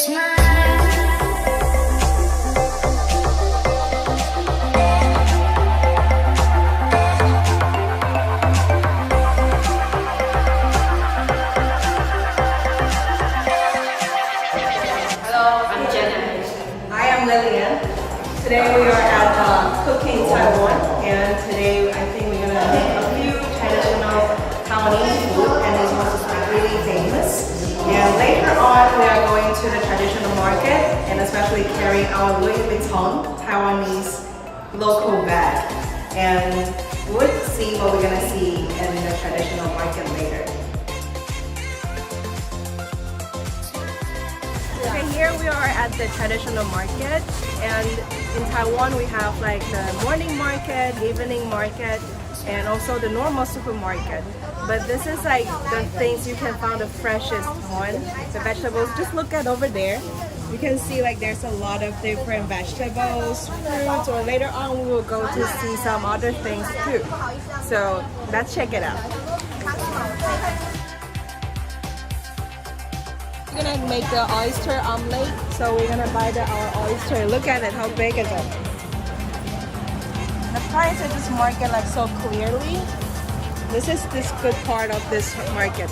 Today we are at Cookinn Taiwan, and today I think we're gonna make a few traditional Taiwanese food, and this one is really famous. And later on, we are going to the traditional market, and especially carrying our Louis Vuitton Taiwanese local bag. And we'll see what we're gonna see in the traditional market later. Okay, here we are at the traditional market, and in Taiwan we have like the morning market, evening market, and also the normal supermarket. But this is like the things you can find the freshest one, the vegetables. Just look at over there. You can see like there's a lot of different vegetables, fruits, or later on we will go to see some other things too. So let's check it out. We're gonna make the oyster omelet, so we're gonna buy our oyster. Look at it, how big is it? The price of this market like so clearly. This is this good part of this market.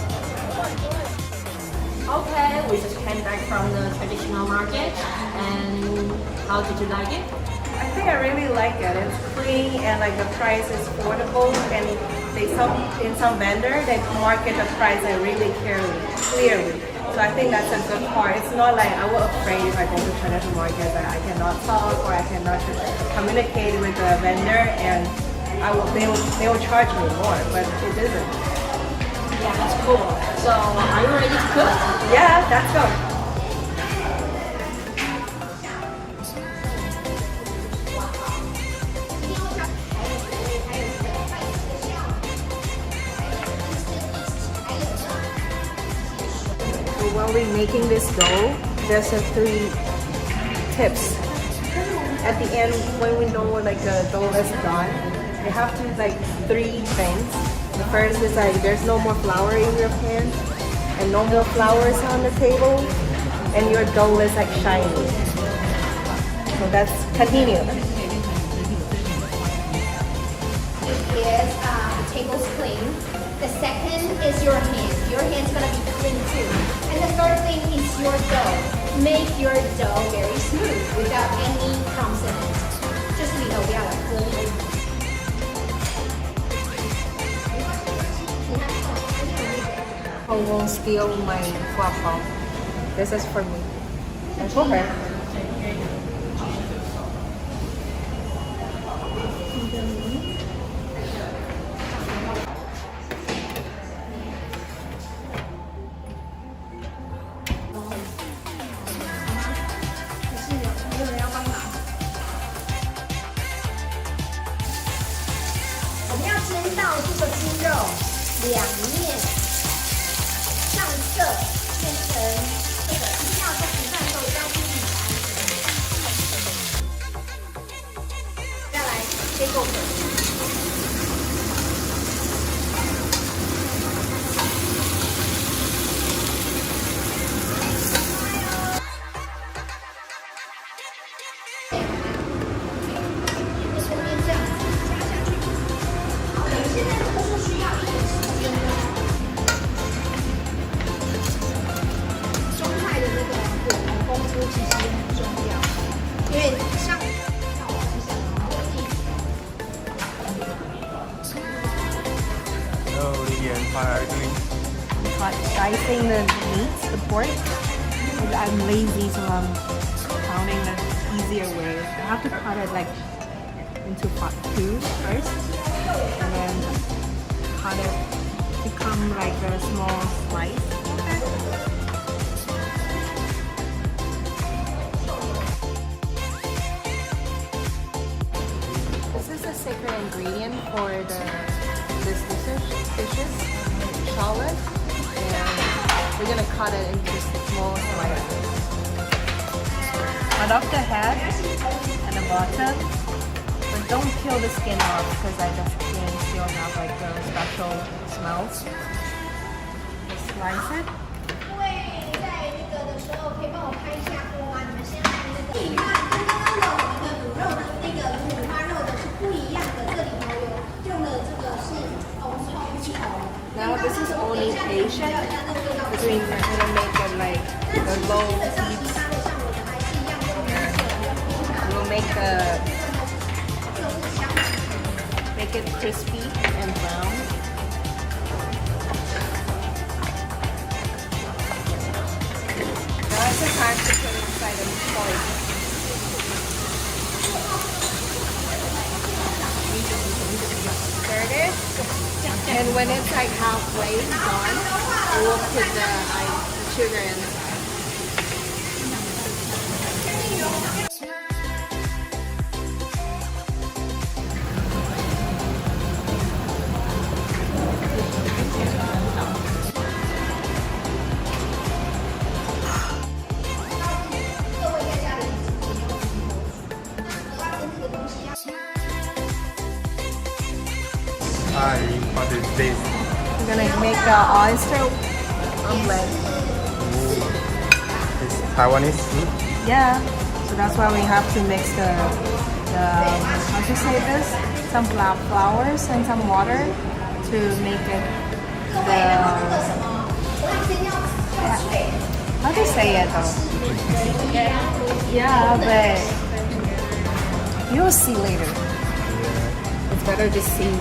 Okay, we just came back from the traditional market, and how did you like it? I think I really like it. It's clean and like the price is affordable, and in some vendor they market the price like really clearly. So I think that's a good part. It's not like I was afraid if I go to traditional market that I cannot talk or I cannot communicate with the vendor, and they will charge me more, but it isn't. Yeah, that's cool. So, are you ready to cook? Yeah, let's go. While we're making this dough, there's 3 tips. At the end, when we know like the dough is done, you have to like 3 things. The first is like there's no more flour in your pan, and no more flowers on the table, and your dough is like shiny. So that's continue. Is the table's clean. The second is your hand. Your hand's gonna be clean too. And the third thing is your dough. Make your dough very smooth without any crumbs in it. 就是里头不要有颗粒。I won't steal my guapo. This is for me. And for her. Dicing the meat, the pork. I'm lazy, so I'm pounding the easier way. I have to cut it like into part 2 first, and then cut it to become like a small slice. This is a secret ingredient for this dishes, shallot. And we're gonna cut it into small slices. Cut off the head and the bottom, but don't peel the skin off because the skin still have like the special smells. Just slice it. I'm gonna make it like the low heat. We'll make it crispy and brown. Now it's the time to put it inside the foil. There it is. And when it's like halfway done, we'll put the sugar inside. Hi, what is this? We're gonna make an oyster omelet. It's Taiwanese soup. Yeah, so that's why we have to mix the how to say this? Some flowers and some water to make it the how to say it though? Yeah, but you'll see later. It's better to see.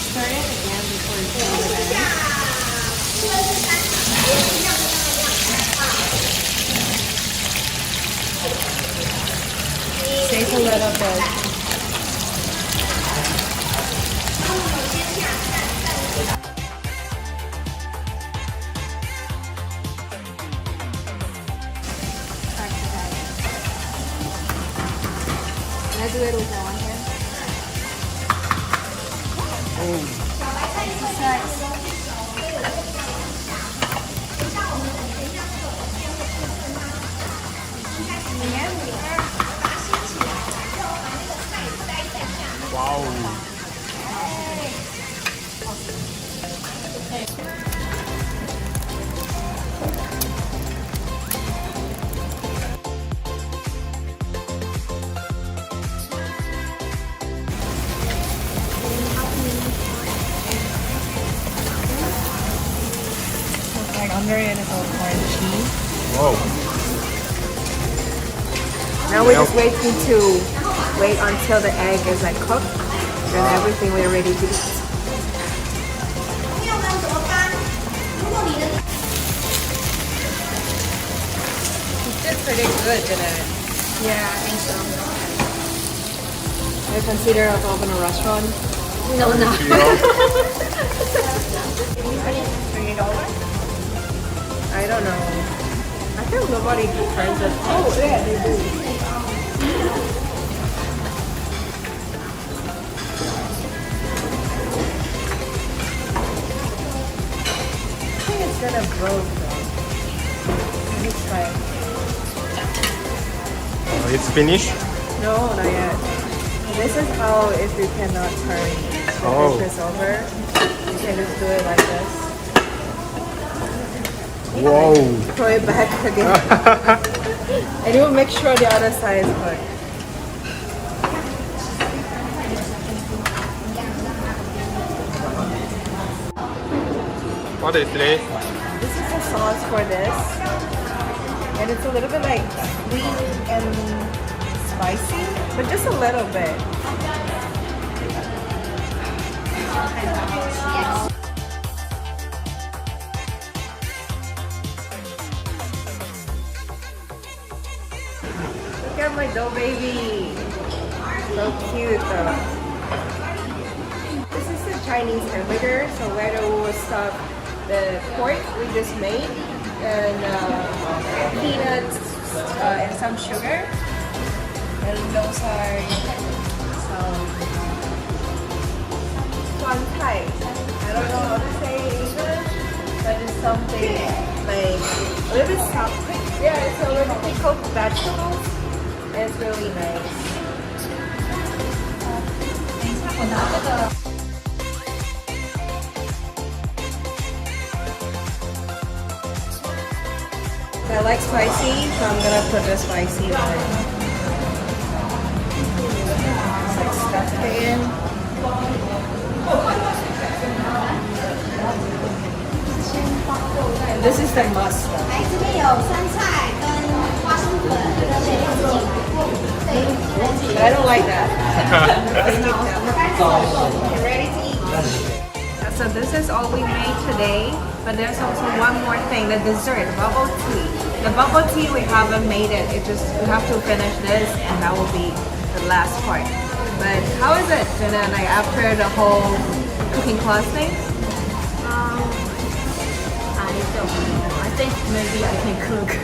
Stir it again before you put it in. Shake a little bit. Can I do it with one hand? Wow. Like under it is all corn cheese. Whoa. Now we're just waiting to wait until the egg is like cooked, and everything we're ready to eat. It's just pretty good, isn't it? Yeah, I think so. I consider us open a restaurant. No, no. $20? I don't know. I think nobody turns it. Oh, yeah, they do. I think it's gonna broke though. Let's try. It's finished? No, not yet. This is how if you cannot turn the dishes over, you can just do it like this. Whoa. Throw it back again. And you will make sure the other side is cooked. What is this? This is the sauce for this. And it's a little bit like sweet and spicy, but just a little bit. Look at my dough baby. So cute though. This is a Chinese hamburger, so where we will stuff the pork we just made and peanuts and some sugar. And those are some Tuan Thai. I don't know how to say in English, but it's something like a little bit soft. Yeah, it's a little pickled vegetables. It's really nice. 等一下，我拿这个。 I like spicy, so I'm gonna put the spicy one. It's like stuffed in. And this is the must. 来，这边有酸菜跟花生粉，对，放进来。对， But I don't like that. Get ready to eat. So this is all we made today, but there's also one more thing, the dessert, bubble tea. The bubble tea, we haven't made it. It just, we have to finish this and that will be the last part. But how is it, Jenna, like after the whole cooking class thing? I don't know. I think maybe I can cook.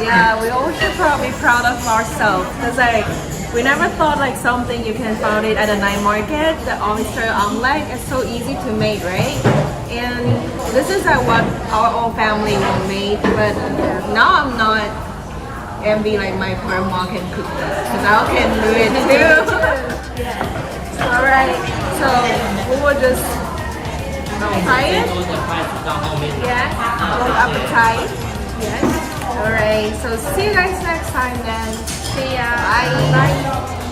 Yeah, we all should probably be proud of ourselves. Cause like, we never thought like something you can find it at a night market, the oyster omelet is so easy to make, right? And this is like what our whole family will make, but now I'm not envy like my grandma can cook this, because I can do it too. Alright, so we will just try it. Yeah, bon appetite. Yes. Alright, so see you guys next time then. See ya. Bye. Bye.